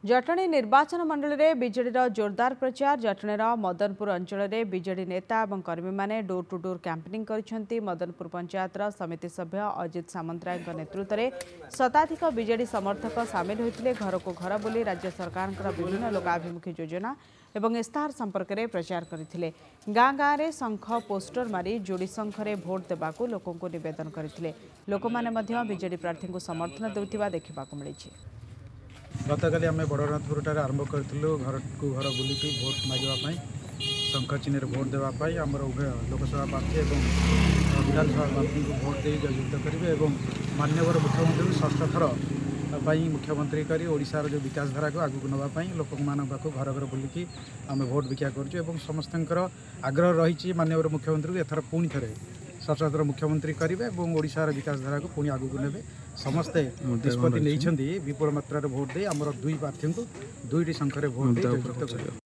जटणी निर्वाचन मंडल में बीजेडी जोरदार प्रचार। जटणीर मदनपुर अंचल में बीजेडी नेता और कर्मी मैंने डोर टू डोर कैंपेनिंग कर मदनपुर पंचायत समिति सभ्य अजित सामंतराय नेतृत्व में शताधिक बीजेडी समर्थक सामिल होते घर को घर बुली राज्य सरकार विभिन्न लोकाभिमुखी योजना और इस्ताहार संपर्क में प्रचार करते गाँ गाँव में शंख पोस्टर मारी जोड़ी शंखरे भोट देवाक लोकों को निवेदन करते लोक मैंने बीजेडी प्रार्थी को समर्थन देउथिबा देखा मिली। गतकाली आम बड़नाथपुर आरंभ करूँ घर को घर बुलिकी भोट मागवाई शंख चिन्ह भोट देवाई आमर उभय लोकसभा प्रार्थी और विधानसभा प्रार्थी को भोट दे जययुक्त करेंगे और माननीय मुख्यमंत्री षष्ठ थर मुख्यमंत्री करी ओडिशार जो विकास धारा को आगू नापी लोक पाक घर घर बुलिकी आम भोट भिक्षा करूँ समस्त आग्रह रही माननीय मुख्यमंत्री एथर पुणी थे सशस्त्र मुख्यमंत्री करेंगे और ओडिशार विकास धारा को पुणी आगू ने समस्ते निष्पत्ति नहीं विपुल मात्रा भोट दे आमर दुई प्रार्थी को दुईटी संख्यार भोट दे जययुक्त करेंगे।